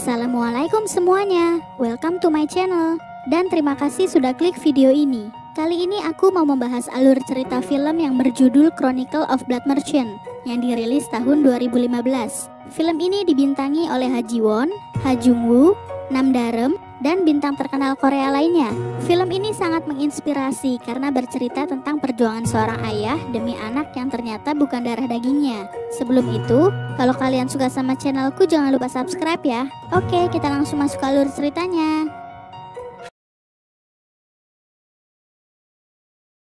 Assalamualaikum semuanya, welcome to my channel. Dan terima kasih sudah klik video ini. Kali ini aku mau membahas alur cerita film yang berjudul Chronicle of Blood Merchant yang dirilis tahun 2015. Film ini dibintangi oleh Ha Ji Won, Ha Jung Woo, Nam Darem, dan bintang terkenal Korea lainnya. Film ini sangat menginspirasi karena bercerita tentang perjuangan seorang ayah demi anak yang ternyata bukan darah dagingnya. Sebelum itu, kalau kalian suka sama channelku jangan lupa subscribe ya. Oke, kita langsung masuk ke alur ceritanya.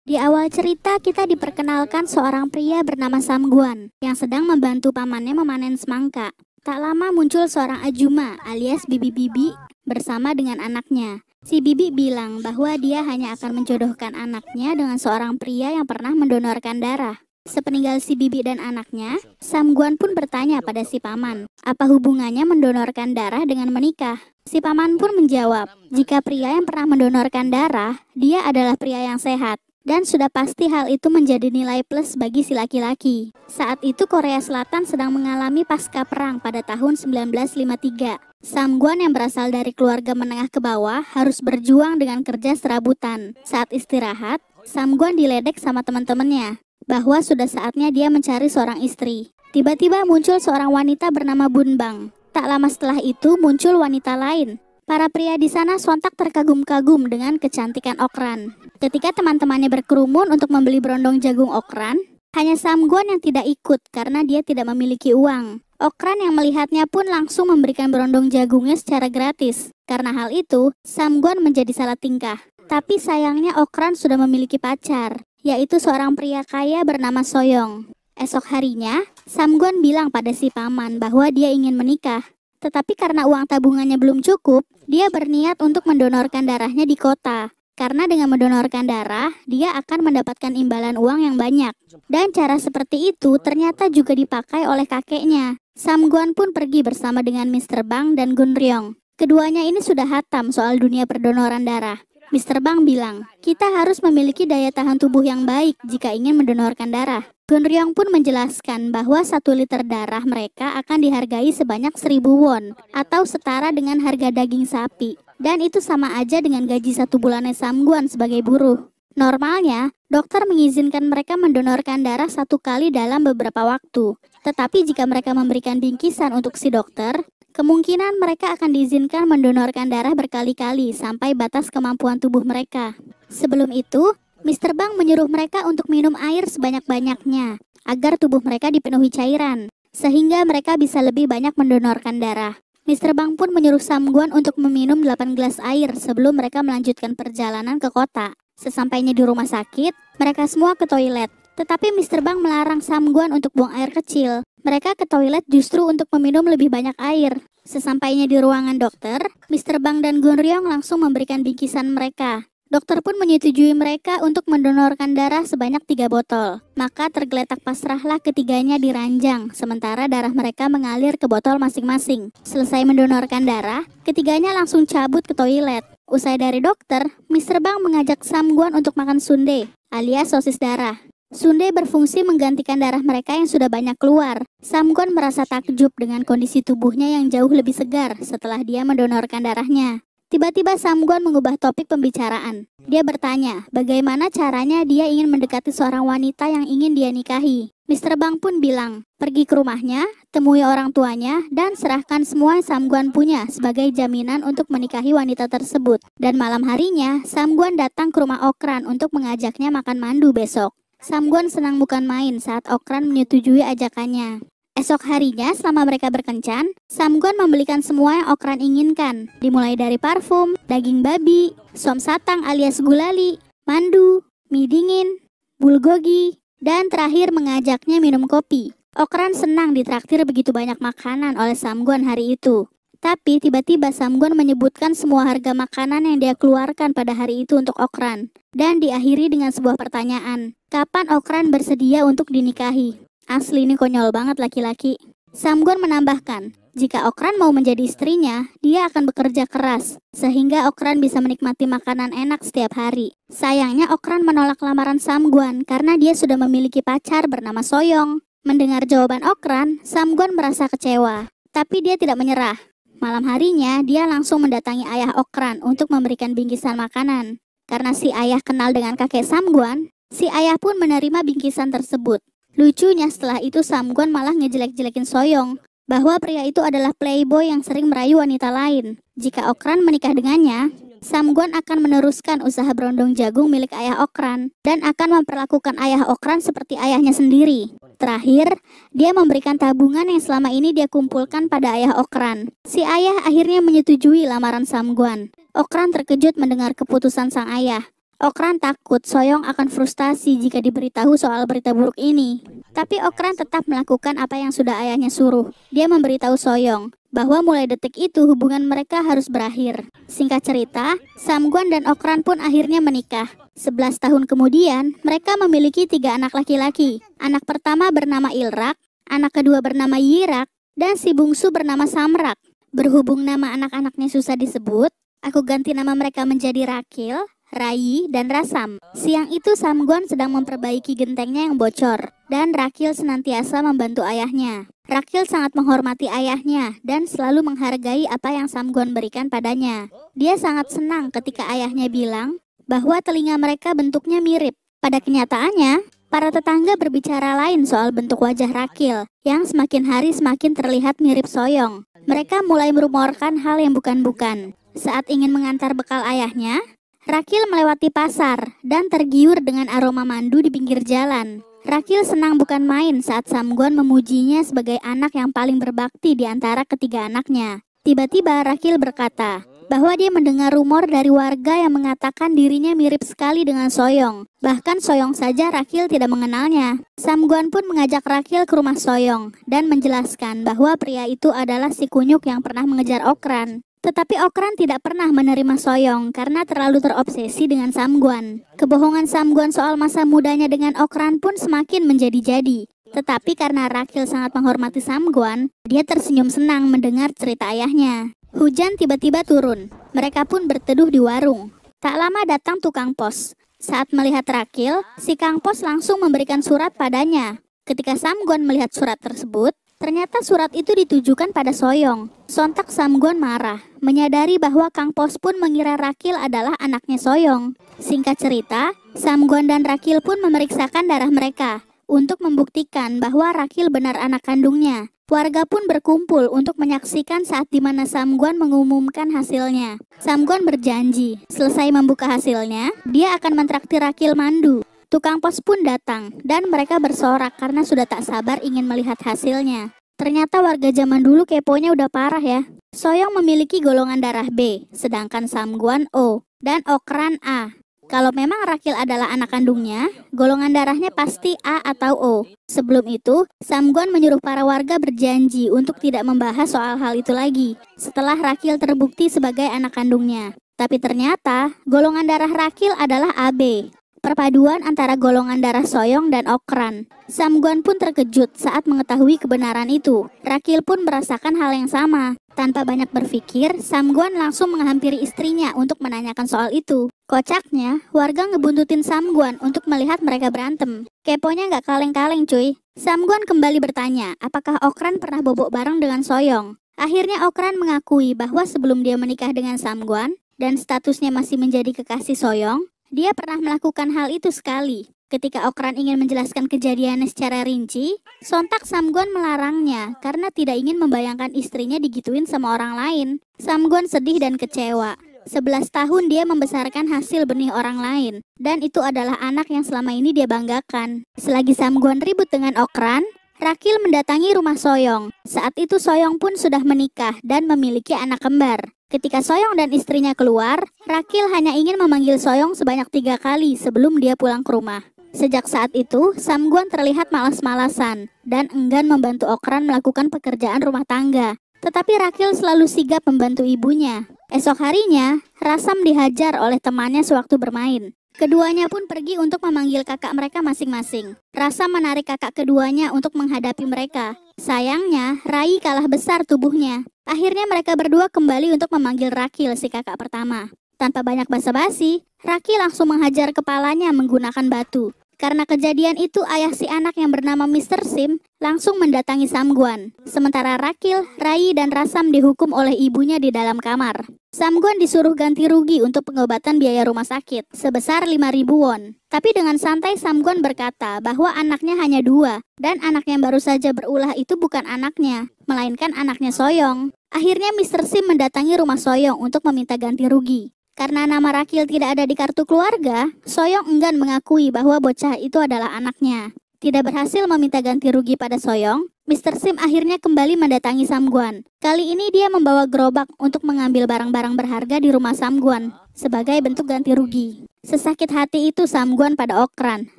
Di awal cerita kita diperkenalkan seorang pria bernama Sam Gwon yang sedang membantu pamannya memanen semangka. Tak lama muncul seorang Ajuma alias Bibi bersama dengan anaknya. Si Bibi bilang bahwa dia hanya akan menjodohkan anaknya dengan seorang pria yang pernah mendonorkan darah. Sepeninggal si Bibi dan anaknya, Sam Gwon pun bertanya pada si paman, apa hubungannya mendonorkan darah dengan menikah? Si paman pun menjawab, jika pria yang pernah mendonorkan darah, dia adalah pria yang sehat. Dan sudah pasti hal itu menjadi nilai plus bagi si laki-laki. Saat itu Korea Selatan sedang mengalami pasca perang pada tahun 1953. Sam Gwon yang berasal dari keluarga menengah ke bawah harus berjuang dengan kerja serabutan. Saat istirahat, Sam Gwon diledek sama teman-temannya bahwa sudah saatnya dia mencari seorang istri. Tiba-tiba muncul seorang wanita bernama Bun Bang. Tak lama setelah itu muncul wanita lain. Para pria di sana sontak terkagum-kagum dengan kecantikan Okran. Ketika teman-temannya berkerumun untuk membeli berondong jagung Okran, hanya Sam Gwon yang tidak ikut karena dia tidak memiliki uang. Okran yang melihatnya pun langsung memberikan berondong jagungnya secara gratis. Karena hal itu, Sam Gwon menjadi salah tingkah. Tapi sayangnya Okran sudah memiliki pacar, yaitu seorang pria kaya bernama Soyong. Esok harinya, Sam Gwon bilang pada si paman bahwa dia ingin menikah. Tetapi karena uang tabungannya belum cukup, dia berniat untuk mendonorkan darahnya di kota. Karena dengan mendonorkan darah, dia akan mendapatkan imbalan uang yang banyak. Dan cara seperti itu ternyata juga dipakai oleh kakeknya. Sam Gwon pun pergi bersama dengan Mr. Bang dan Gun Ryong. Keduanya ini sudah hatam soal dunia perdonoran darah. Mr. Bang bilang, kita harus memiliki daya tahan tubuh yang baik jika ingin mendonorkan darah. Gun Ryong pun menjelaskan bahwa 1 liter darah mereka akan dihargai sebanyak 1000 won atau setara dengan harga daging sapi. Dan itu sama aja dengan gaji 1 bulannya Sam Gwon sebagai buruh. Normalnya, dokter mengizinkan mereka mendonorkan darah 1 kali dalam beberapa waktu. Tetapi jika mereka memberikan bingkisan untuk si dokter, kemungkinan mereka akan diizinkan mendonorkan darah berkali-kali sampai batas kemampuan tubuh mereka. Sebelum itu, Mr. Bang menyuruh mereka untuk minum air sebanyak-banyaknya agar tubuh mereka dipenuhi cairan, sehingga mereka bisa lebih banyak mendonorkan darah. Mr. Bang pun menyuruh Sam Gwon untuk meminum 8 gelas air sebelum mereka melanjutkan perjalanan ke kota. Sesampainya di rumah sakit, mereka semua ke toilet. Tetapi Mr. Bang melarang Sam Gwon untuk buang air kecil. Mereka ke toilet justru untuk meminum lebih banyak air. Sesampainya di ruangan dokter, Mr. Bang dan Gun Ryong langsung memberikan bingkisan mereka. Dokter pun menyetujui mereka untuk mendonorkan darah sebanyak 3 botol. Maka tergeletak pasrahlah ketiganya di ranjang, sementara darah mereka mengalir ke botol masing-masing. Selesai mendonorkan darah, ketiganya langsung cabut ke toilet. Usai dari dokter, Mr. Bang mengajak Sam Gwon untuk makan sundae, alias sosis darah. Sundae berfungsi menggantikan darah mereka yang sudah banyak keluar. Sam Gwon merasa takjub dengan kondisi tubuhnya yang jauh lebih segar setelah dia mendonorkan darahnya. Tiba-tiba Sam Gwon mengubah topik pembicaraan. Dia bertanya, bagaimana caranya dia ingin mendekati seorang wanita yang ingin dia nikahi. Mr. Bang pun bilang, pergi ke rumahnya, temui orang tuanya, dan serahkan semua yang Sam Gwon punya sebagai jaminan untuk menikahi wanita tersebut. Dan malam harinya, Sam Gwon datang ke rumah Okran untuk mengajaknya makan mandu besok. Sam Gwon senang bukan main saat Okran menyetujui ajakannya. Esok harinya, selama mereka berkencan, Sam Gwon membelikan semua yang Okran inginkan, dimulai dari parfum, daging babi, somsatang alias gulali, mandu, mie dingin, bulgogi, dan terakhir mengajaknya minum kopi. Okran senang ditraktir begitu banyak makanan oleh Sam Gwon hari itu. Tapi tiba-tiba Sam Gwon menyebutkan semua harga makanan yang dia keluarkan pada hari itu untuk Okran. Dan diakhiri dengan sebuah pertanyaan, kapan Okran bersedia untuk dinikahi? Asli ini konyol banget laki-laki. Sam Gwon menambahkan, jika Okran mau menjadi istrinya, dia akan bekerja keras, sehingga Okran bisa menikmati makanan enak setiap hari. Sayangnya Okran menolak lamaran Sam Gwon karena dia sudah memiliki pacar bernama Soyong. Mendengar jawaban Okran, Sam Gwon merasa kecewa. Tapi dia tidak menyerah. Malam harinya, dia langsung mendatangi ayah Okran untuk memberikan bingkisan makanan. Karena si ayah kenal dengan kakek Samguan, si ayah pun menerima bingkisan tersebut. Lucunya setelah itu Samguan malah ngejelek-jelekin Soyong, bahwa pria itu adalah playboy yang sering merayu wanita lain. Jika Okran menikah dengannya, Samguan akan meneruskan usaha berondong jagung milik ayah Okran dan akan memperlakukan ayah Okran seperti ayahnya sendiri. Terakhir, dia memberikan tabungan yang selama ini dia kumpulkan pada ayah Okran. Si ayah akhirnya menyetujui lamaran Samguan. Okran terkejut mendengar keputusan sang ayah. Okran takut Soyong akan frustasi jika diberitahu soal berita buruk ini. Tapi Okran tetap melakukan apa yang sudah ayahnya suruh. Dia memberitahu Soyong bahwa mulai detik itu hubungan mereka harus berakhir. Singkat cerita, Samguan dan Okran pun akhirnya menikah. 11 tahun kemudian, mereka memiliki 3 anak laki-laki. Anak pertama bernama Ilrak, anak kedua bernama Yirak, dan si bungsu bernama Samrak. Berhubung nama anak-anaknya susah disebut, aku ganti nama mereka menjadi Rakil, Rai, dan Rasam. Siang itu Samguan sedang memperbaiki gentengnya yang bocor, dan Rakil senantiasa membantu ayahnya. Rakil sangat menghormati ayahnya dan selalu menghargai apa yang Samguan berikan padanya. Dia sangat senang ketika ayahnya bilang bahwa telinga mereka bentuknya mirip. Pada kenyataannya, para tetangga berbicara lain soal bentuk wajah Rakil, yang semakin hari semakin terlihat mirip Soyong. Mereka mulai merumorkan hal yang bukan-bukan. Saat ingin mengantar bekal ayahnya, Rakil melewati pasar dan tergiur dengan aroma mandu di pinggir jalan. Rakil senang bukan main saat Samguan memujinya sebagai anak yang paling berbakti di antara ketiga anaknya. Tiba-tiba Rakil berkata bahwa dia mendengar rumor dari warga yang mengatakan dirinya mirip sekali dengan Soyong. Bahkan Soyong saja Rakil tidak mengenalnya. Samguan pun mengajak Rakil ke rumah Soyong dan menjelaskan bahwa pria itu adalah si kunyuk yang pernah mengejar Okran. Tetapi Okran tidak pernah menerima Soyong karena terlalu terobsesi dengan Samguan. Kebohongan Samguan soal masa mudanya dengan Okran pun semakin menjadi-jadi. Tetapi karena Rakil sangat menghormati Samguan, dia tersenyum senang mendengar cerita ayahnya. Hujan tiba-tiba turun. Mereka pun berteduh di warung. Tak lama datang tukang pos. Saat melihat Rakil, si kang pos langsung memberikan surat padanya. Ketika Samguan melihat surat tersebut, ternyata surat itu ditujukan pada Soyong. Sontak Samguan marah, menyadari bahwa Kang Pos pun mengira Rakil adalah anaknya Soyong. Singkat cerita, Samguan dan Rakil pun memeriksakan darah mereka untuk membuktikan bahwa Rakil benar anak kandungnya. Warga pun berkumpul untuk menyaksikan saat dimana Samguan mengumumkan hasilnya. Samguan berjanji, selesai membuka hasilnya, dia akan mentraktir Rakil mandu. Tukang pos pun datang, dan mereka bersorak karena sudah tak sabar ingin melihat hasilnya. Ternyata warga zaman dulu keponya udah parah ya. Soyong memiliki golongan darah B, sedangkan Samguan O, dan Okran A. Kalau memang Rakil adalah anak kandungnya, golongan darahnya pasti A atau O. Sebelum itu, Samguan menyuruh para warga berjanji untuk tidak membahas soal hal itu lagi, setelah Rakil terbukti sebagai anak kandungnya. Tapi ternyata, golongan darah Rakil adalah AB. Perpaduan antara golongan darah Soyong dan Okran. Samguan pun terkejut saat mengetahui kebenaran itu. Rakil pun merasakan hal yang sama. Tanpa banyak berpikir, Samguan langsung menghampiri istrinya untuk menanyakan soal itu. Kocaknya, warga ngebuntutin Samguan untuk melihat mereka berantem. Keponya gak kaleng-kaleng cuy. Samguan kembali bertanya, apakah Okran pernah bobok bareng dengan Soyong. Akhirnya Okran mengakui bahwa sebelum dia menikah dengan Samguan dan statusnya masih menjadi kekasih Soyong, dia pernah melakukan hal itu sekali. Ketika Okran ingin menjelaskan kejadiannya secara rinci, sontak Samguan melarangnya karena tidak ingin membayangkan istrinya digituin sama orang lain. Samguan sedih dan kecewa. 11 tahun dia membesarkan hasil benih orang lain, dan itu adalah anak yang selama ini dia banggakan. Selagi Samguan ribut dengan Okran, Rakil mendatangi rumah Soyong. Saat itu Soyong pun sudah menikah dan memiliki anak kembar. Ketika Soyong dan istrinya keluar, Rakil hanya ingin memanggil Soyong sebanyak 3 kali sebelum dia pulang ke rumah. Sejak saat itu, Samguan terlihat malas-malasan dan enggan membantu Okran melakukan pekerjaan rumah tangga. Tetapi Rakil selalu sigap membantu ibunya. Esok harinya, Rasam dihajar oleh temannya sewaktu bermain. Keduanya pun pergi untuk memanggil kakak mereka masing-masing. Rasam menarik kakak keduanya untuk menghadapi mereka. Sayangnya, Rai kalah besar tubuhnya. Akhirnya mereka berdua kembali untuk memanggil Rakil, si kakak pertama. Tanpa banyak basa-basi, Rakil langsung menghajar kepalanya menggunakan batu. Karena kejadian itu, ayah si anak yang bernama Mr. Sim langsung mendatangi Samguan. Sementara Rakil, Rai, dan Rasam dihukum oleh ibunya di dalam kamar. Samguan disuruh ganti rugi untuk pengobatan biaya rumah sakit sebesar 5.000 won. Tapi dengan santai Samguan berkata bahwa anaknya hanya 2 dan anak yang baru saja berulah itu bukan anaknya, melainkan anaknya Soyong. Akhirnya Mr. Sim mendatangi rumah Soyong untuk meminta ganti rugi. Karena nama Rakil tidak ada di kartu keluarga, Soyong enggan mengakui bahwa bocah itu adalah anaknya. Tidak berhasil meminta ganti rugi pada Soyong, Mr. Sim akhirnya kembali mendatangi Samguan. Kali ini dia membawa gerobak untuk mengambil barang-barang berharga di rumah Samguan sebagai bentuk ganti rugi. Sesakit hati itu Samguan pada Okran,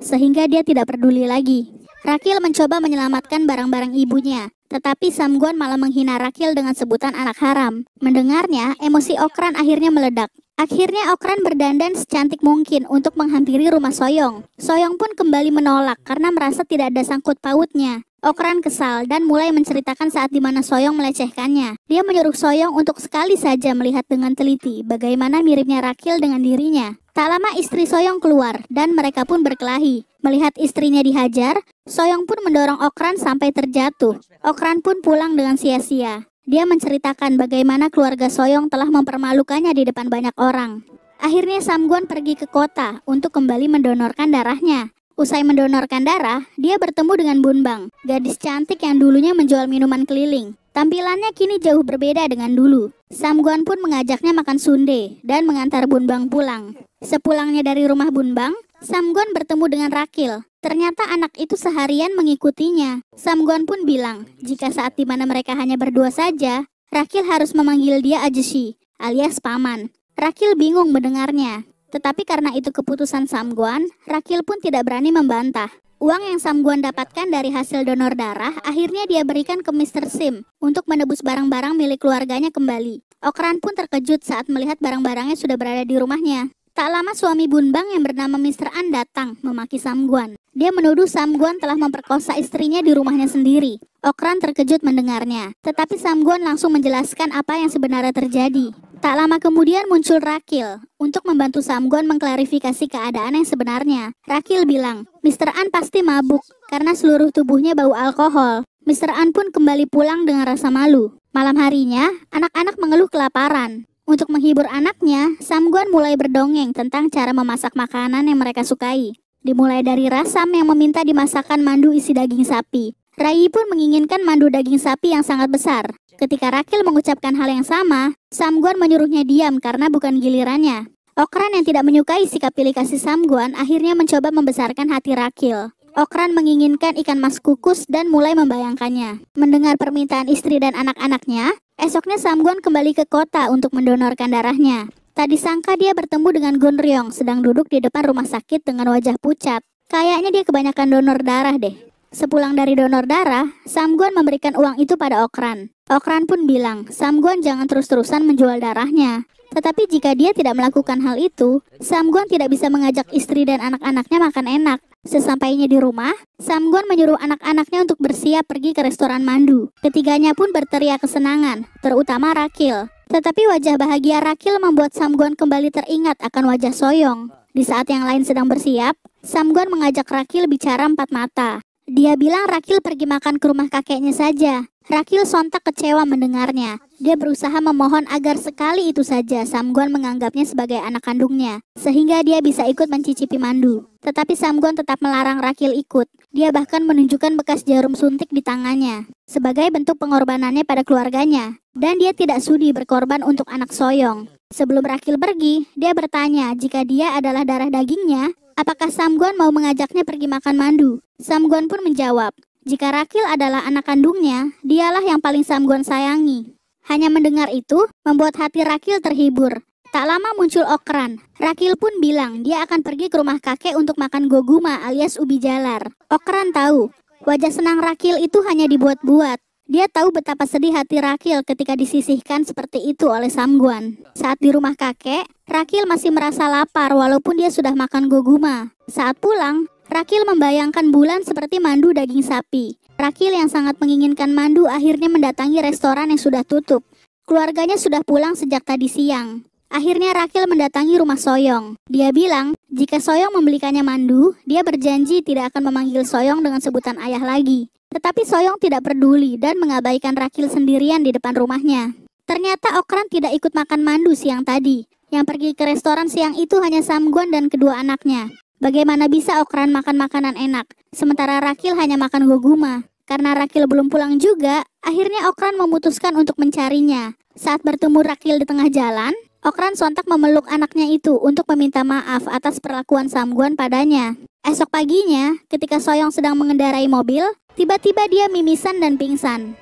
sehingga dia tidak peduli lagi. Rakil mencoba menyelamatkan barang-barang ibunya, tetapi Samguan malah menghina Rakil dengan sebutan anak haram. Mendengarnya, emosi Okran akhirnya meledak. Akhirnya Okran berdandan secantik mungkin untuk menghampiri rumah Soyong. Soyong pun kembali menolak karena merasa tidak ada sangkut pautnya. Okran kesal dan mulai menceritakan saat dimana Soyong melecehkannya. Dia menyuruh Soyong untuk sekali saja melihat dengan teliti bagaimana miripnya Rakil dengan dirinya. Tak lama istri Soyong keluar dan mereka pun berkelahi. Melihat istrinya dihajar, Soyong pun mendorong Okran sampai terjatuh. Okran pun pulang dengan sia-sia. Dia menceritakan bagaimana keluarga Soyong telah mempermalukannya di depan banyak orang. Akhirnya Samguan pergi ke kota untuk kembali mendonorkan darahnya. Usai mendonorkan darah, dia bertemu dengan Bunbang, gadis cantik yang dulunya menjual minuman keliling. Tampilannya kini jauh berbeda dengan dulu. Samguan pun mengajaknya makan sundae dan mengantar Bunbang pulang. Sepulangnya dari rumah Bunbang, Samguan bertemu dengan Rakil. Ternyata anak itu seharian mengikutinya. Samguan pun bilang, jika saat dimana mereka hanya berdua saja, Rakil harus memanggil dia Ajeshi, alias paman. Rakil bingung mendengarnya. Tetapi karena itu keputusan Samguan, Rakil pun tidak berani membantah. Uang yang Samguan dapatkan dari hasil donor darah, akhirnya dia berikan ke Mr. Sim untuk menebus barang-barang milik keluarganya kembali. Okran pun terkejut saat melihat barang-barangnya sudah berada di rumahnya. Tak lama suami Bunbang yang bernama Mr. An datang memaki Samguan. Dia menuduh Samguan telah memperkosa istrinya di rumahnya sendiri. Okran terkejut mendengarnya, tetapi Samguan langsung menjelaskan apa yang sebenarnya terjadi. Tak lama kemudian muncul Rakil untuk membantu Samguan mengklarifikasi keadaan yang sebenarnya. Rakil bilang, Mr. An pasti mabuk karena seluruh tubuhnya bau alkohol. Mr. An pun kembali pulang dengan rasa malu. Malam harinya, anak-anak mengeluh kelaparan. Untuk menghibur anaknya, Samguan mulai berdongeng tentang cara memasak makanan yang mereka sukai. Dimulai dari Rasam yang meminta dimasakkan mandu isi daging sapi. Rai pun menginginkan mandu daging sapi yang sangat besar. Ketika Rakil mengucapkan hal yang sama, Samguan menyuruhnya diam karena bukan gilirannya. Okran yang tidak menyukai sikap pilih kasih Samguan akhirnya mencoba membesarkan hati Rakil. Okran menginginkan ikan mas kukus dan mulai membayangkannya. Mendengar permintaan istri dan anak-anaknya, esoknya Samguan kembali ke kota untuk mendonorkan darahnya. Tak disangka dia bertemu dengan Gonryong sedang duduk di depan rumah sakit dengan wajah pucat. Kayaknya dia kebanyakan donor darah deh. Sepulang dari donor darah, Samguan memberikan uang itu pada Okran. Okran pun bilang, Samguan jangan terus-terusan menjual darahnya. Tetapi jika dia tidak melakukan hal itu, Samguan tidak bisa mengajak istri dan anak-anaknya makan enak. Sesampainya di rumah, Samguan menyuruh anak-anaknya untuk bersiap pergi ke restoran mandu. Ketiganya pun berteriak kesenangan, terutama Rakil. Tetapi wajah bahagia Rakil membuat Samguan kembali teringat akan wajah Soyong. Di saat yang lain sedang bersiap, Samguan mengajak Rakil bicara empat mata. Dia bilang Rakil pergi makan ke rumah kakeknya saja. Rakil sontak kecewa mendengarnya. Dia berusaha memohon agar sekali itu saja Samguan menganggapnya sebagai anak kandungnya, sehingga dia bisa ikut mencicipi mandu. Tetapi Samguan tetap melarang Rakil ikut. Dia bahkan menunjukkan bekas jarum suntik di tangannya, sebagai bentuk pengorbanannya pada keluarganya. Dan dia tidak sudi berkorban untuk anak Soyong. Sebelum Rakil pergi, dia bertanya jika dia adalah darah dagingnya, apakah Samguan mau mengajaknya pergi makan mandu. Samguan pun menjawab, jika Rakil adalah anak kandungnya, dialah yang paling Samguan sayangi. Hanya mendengar itu, membuat hati Rakil terhibur. Tak lama muncul Okran. Rakil pun bilang dia akan pergi ke rumah kakek untuk makan goguma alias ubi jalar. Okran tahu, wajah senang Rakil itu hanya dibuat-buat. Dia tahu betapa sedih hati Rakil ketika disisihkan seperti itu oleh Samguan. Saat di rumah kakek, Rakil masih merasa lapar walaupun dia sudah makan goguma. Saat pulang, Rakil membayangkan bulan seperti mandu daging sapi. Rakil yang sangat menginginkan mandu akhirnya mendatangi restoran yang sudah tutup. Keluarganya sudah pulang sejak tadi siang. Akhirnya Rakil mendatangi rumah Soyong. Dia bilang, jika Soyong membelikannya mandu, dia berjanji tidak akan memanggil Soyong dengan sebutan ayah lagi. Tetapi Soyong tidak peduli dan mengabaikan Rakil sendirian di depan rumahnya. Ternyata Okran tidak ikut makan mandu siang tadi. Yang pergi ke restoran siang itu hanya Samguan dan kedua anaknya. Bagaimana bisa Okran makan makanan enak, sementara Rakil hanya makan goguma? Karena Rakil belum pulang juga, akhirnya Okran memutuskan untuk mencarinya. Saat bertemu Rakil di tengah jalan, Okran sontak memeluk anaknya itu untuk meminta maaf atas perlakuan Samguan padanya. Esok paginya, ketika Soyong sedang mengendarai mobil, tiba-tiba dia mimisan dan pingsan.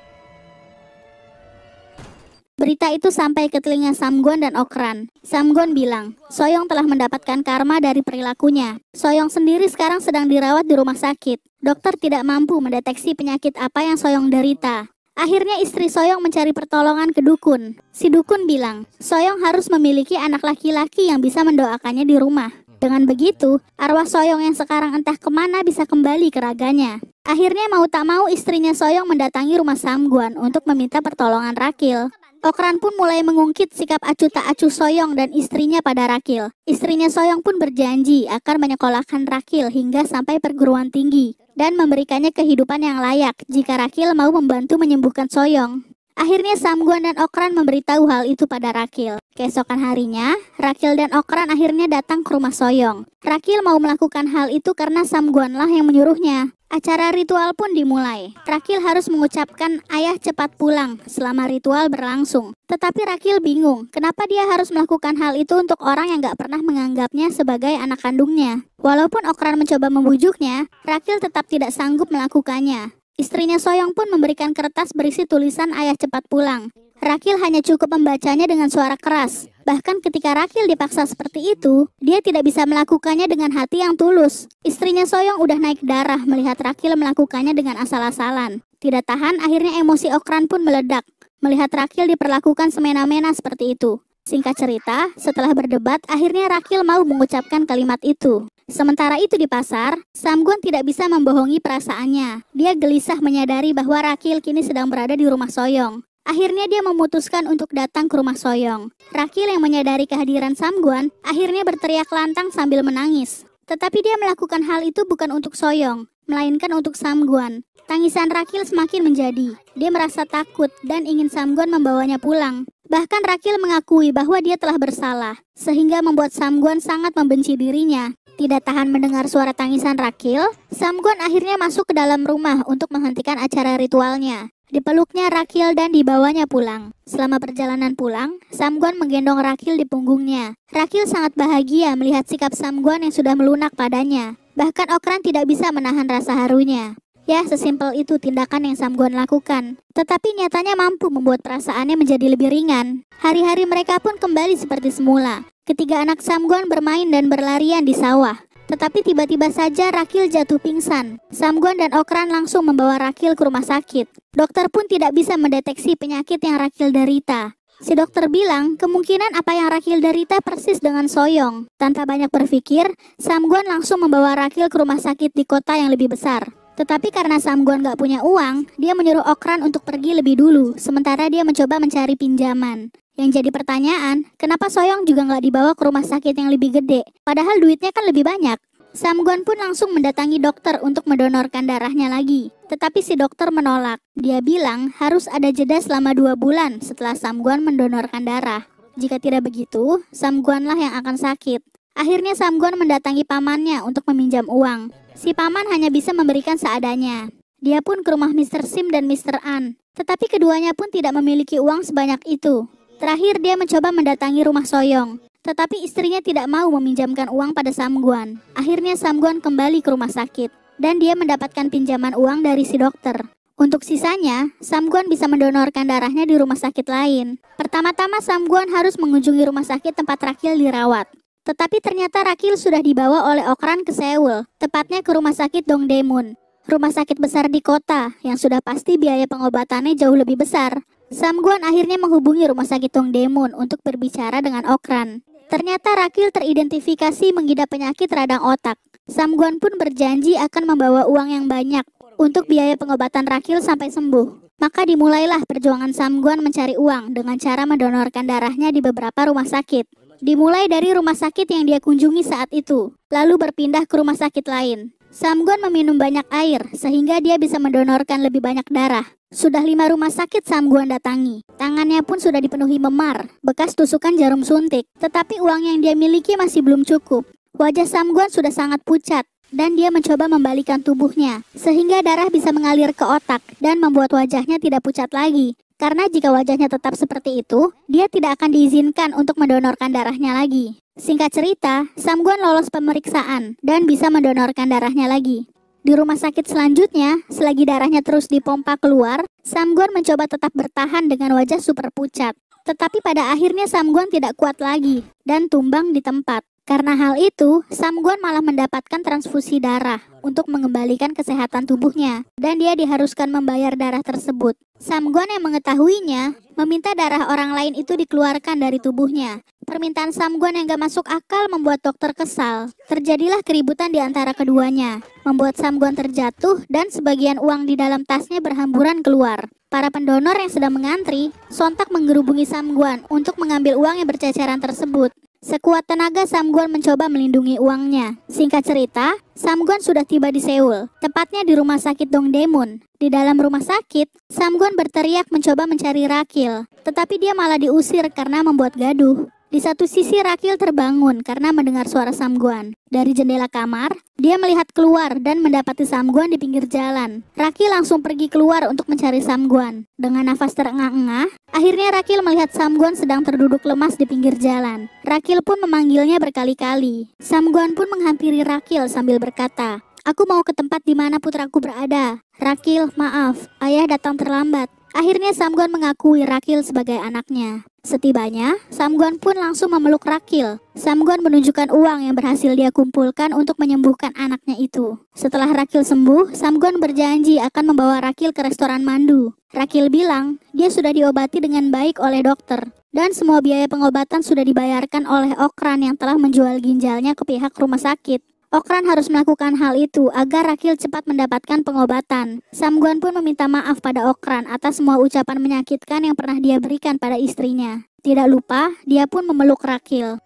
Berita itu sampai ke telinga Samguan dan Okran. Samguan bilang, Soyong telah mendapatkan karma dari perilakunya. Soyong sendiri sekarang sedang dirawat di rumah sakit. Dokter tidak mampu mendeteksi penyakit apa yang Soyong derita. Akhirnya istri Soyong mencari pertolongan ke dukun. Si dukun bilang, Soyong harus memiliki anak laki-laki yang bisa mendoakannya di rumah. Dengan begitu, arwah Soyong yang sekarang entah kemana bisa kembali ke raganya. Akhirnya mau tak mau istrinya Soyong mendatangi rumah Samguan untuk meminta pertolongan Rakil. Okran pun mulai mengungkit sikap acuh tak acuh Soyong dan istrinya pada Rakil. Istrinya Soyong pun berjanji akan menyekolahkan Rakil hingga sampai perguruan tinggi dan memberikannya kehidupan yang layak jika Rakil mau membantu menyembuhkan Soyong. Akhirnya Samguan dan Okran memberitahu hal itu pada Rakil. Keesokan harinya, Rakil dan Okran akhirnya datang ke rumah Soyong. Rakil mau melakukan hal itu karena Samguanlah yang menyuruhnya. Acara ritual pun dimulai. Rakil harus mengucapkan ayah cepat pulang selama ritual berlangsung. Tetapi Rakil bingung, kenapa dia harus melakukan hal itu untuk orang yang gak pernah menganggapnya sebagai anak kandungnya. Walaupun Okran mencoba membujuknya, Rakil tetap tidak sanggup melakukannya. Istrinya Soyong pun memberikan kertas berisi tulisan ayah cepat pulang. Rakil hanya cukup membacanya dengan suara keras. Bahkan ketika Rakil dipaksa seperti itu, dia tidak bisa melakukannya dengan hati yang tulus. Istrinya Soyong udah naik darah melihat Rakil melakukannya dengan asal-asalan. Tidak tahan, akhirnya emosi Okran pun meledak melihat Rakil diperlakukan semena-mena seperti itu. Singkat cerita, setelah berdebat, akhirnya Rakil mau mengucapkan kalimat itu. Sementara itu di pasar, Samguan tidak bisa membohongi perasaannya. Dia gelisah menyadari bahwa Rakil kini sedang berada di rumah Soyong. Akhirnya dia memutuskan untuk datang ke rumah Soyong. Rakil yang menyadari kehadiran Samguan, akhirnya berteriak lantang sambil menangis. Tetapi dia melakukan hal itu bukan untuk Soyong, melainkan untuk Samguan. Tangisan Rakil semakin menjadi. Dia merasa takut dan ingin Samguan membawanya pulang. Bahkan Rakil mengakui bahwa dia telah bersalah, sehingga membuat Samguan sangat membenci dirinya. Tidak tahan mendengar suara tangisan Rakil, Samguan akhirnya masuk ke dalam rumah untuk menghentikan acara ritualnya. Dipeluknya Rakil dan dibawanya pulang. Selama perjalanan pulang, Samguan menggendong Rakil di punggungnya. Rakil sangat bahagia melihat sikap Samguan yang sudah melunak padanya. Bahkan Okran tidak bisa menahan rasa harunya. Ya, sesimpel itu tindakan yang Samguan lakukan. Tetapi nyatanya mampu membuat perasaannya menjadi lebih ringan. Hari-hari mereka pun kembali seperti semula. Ketiga anak Samguan bermain dan berlarian di sawah. Tetapi tiba-tiba saja Rakil jatuh pingsan. Samguan dan Okran langsung membawa Rakil ke rumah sakit. Dokter pun tidak bisa mendeteksi penyakit yang Rakil derita. Si dokter bilang kemungkinan apa yang Rakil derita persis dengan Soyong. Tanpa banyak berpikir, Samguan langsung membawa Rakil ke rumah sakit di kota yang lebih besar. Tetapi karena Samguan gak punya uang, dia menyuruh Okran untuk pergi lebih dulu, sementara dia mencoba mencari pinjaman. Yang jadi pertanyaan, kenapa Soyong juga gak dibawa ke rumah sakit yang lebih gede? Padahal duitnya kan lebih banyak. Samguan pun langsung mendatangi dokter untuk mendonorkan darahnya lagi. Tetapi si dokter menolak. Dia bilang harus ada jeda selama 2 bulan setelah Samguan mendonorkan darah. Jika tidak begitu, Samguanlah yang akan sakit. Akhirnya Samguan mendatangi pamannya untuk meminjam uang. Si paman hanya bisa memberikan seadanya. Dia pun ke rumah Mr. Sim dan Mr. An. Tetapi keduanya pun tidak memiliki uang sebanyak itu. Terakhir dia mencoba mendatangi rumah Soyong. Tetapi istrinya tidak mau meminjamkan uang pada Samguan. Akhirnya Samguan kembali ke rumah sakit. Dan dia mendapatkan pinjaman uang dari si dokter. Untuk sisanya, Samguan bisa mendonorkan darahnya di rumah sakit lain. Pertama-tama Samguan harus mengunjungi rumah sakit tempat Rakil dirawat. Tetapi ternyata Rakil sudah dibawa oleh Okran ke Seoul, tepatnya ke rumah sakit Dongdaemun. Rumah sakit besar di kota, yang sudah pasti biaya pengobatannya jauh lebih besar. Samguan akhirnya menghubungi rumah sakit Dongdaemun untuk berbicara dengan Okran. Ternyata Rakil teridentifikasi mengidap penyakit radang otak. Samguan pun berjanji akan membawa uang yang banyak untuk biaya pengobatan Rakil sampai sembuh. Maka dimulailah perjuangan Samguan mencari uang dengan cara mendonorkan darahnya di beberapa rumah sakit. Dimulai dari rumah sakit yang dia kunjungi saat itu, lalu berpindah ke rumah sakit lain. Samgon meminum banyak air, sehingga dia bisa mendonorkan lebih banyak darah. Sudah 5 rumah sakit Samgon datangi. Tangannya pun sudah dipenuhi memar, bekas tusukan jarum suntik. Tetapi uang yang dia miliki masih belum cukup. Wajah Samgon sudah sangat pucat, dan dia mencoba membalikan tubuhnya, sehingga darah bisa mengalir ke otak dan membuat wajahnya tidak pucat lagi. Karena jika wajahnya tetap seperti itu, dia tidak akan diizinkan untuk mendonorkan darahnya lagi. Singkat cerita, Samgon lolos pemeriksaan dan bisa mendonorkan darahnya lagi. Di rumah sakit selanjutnya, selagi darahnya terus dipompa keluar, Samgon mencoba tetap bertahan dengan wajah super pucat. Tetapi pada akhirnya Samgon tidak kuat lagi dan tumbang di tempat. Karena hal itu, Samgon malah mendapatkan transfusi darah untuk mengembalikan kesehatan tubuhnya, dan dia diharuskan membayar darah tersebut. Samgon yang mengetahuinya, meminta darah orang lain itu dikeluarkan dari tubuhnya. Permintaan Samgon yang gak masuk akal membuat dokter kesal. Terjadilah keributan di antara keduanya, membuat Samgon terjatuh dan sebagian uang di dalam tasnya berhamburan keluar. Para pendonor yang sedang mengantri sontak menggerubungi Samgon untuk mengambil uang yang berceceran tersebut. Sekuat tenaga Samgon mencoba melindungi uangnya. Singkat cerita, Samgon sudah tiba di Seoul, tepatnya di rumah sakit Dongdaemun. Di dalam rumah sakit, Samgon berteriak mencoba mencari Rakil, tetapi dia malah diusir karena membuat gaduh. Di satu sisi Rakil terbangun karena mendengar suara Samgon. Dari jendela kamar, dia melihat keluar dan mendapati Samgon di pinggir jalan. Rakil langsung pergi keluar untuk mencari Samgon. Dengan nafas terengah-engah, akhirnya Rakil melihat Samgon sedang terduduk lemas di pinggir jalan. Rakil pun memanggilnya berkali-kali. Samgon pun menghampiri Rakil sambil berkata, "Aku mau ke tempat di mana putraku berada." "Rakil, maaf, ayah datang terlambat." Akhirnya Samgon mengakui Rakil sebagai anaknya. Setibanya, Samgon pun langsung memeluk Rakil. Samgon menunjukkan uang yang berhasil dia kumpulkan untuk menyembuhkan anaknya itu. Setelah Rakil sembuh, Samgon berjanji akan membawa Rakil ke restoran mandu. Rakil bilang dia sudah diobati dengan baik oleh dokter, dan semua biaya pengobatan sudah dibayarkan oleh Okran yang telah menjual ginjalnya ke pihak rumah sakit. Okran harus melakukan hal itu agar Rakil cepat mendapatkan pengobatan. Samgon pun meminta maaf pada Okran atas semua ucapan menyakitkan yang pernah dia berikan pada istrinya. Tidak lupa, dia pun memeluk Rakil.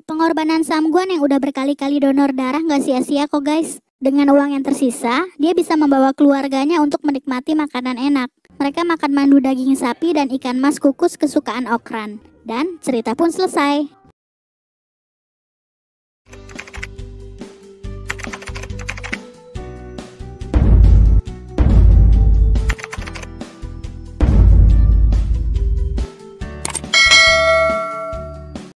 Pengorbanan Samgon yang udah berkali-kali donor darah gak sia-sia kok guys. Dengan uang yang tersisa, dia bisa membawa keluarganya untuk menikmati makanan enak. Mereka makan mandu daging sapi dan ikan mas kukus kesukaan Okran. Dan cerita pun selesai.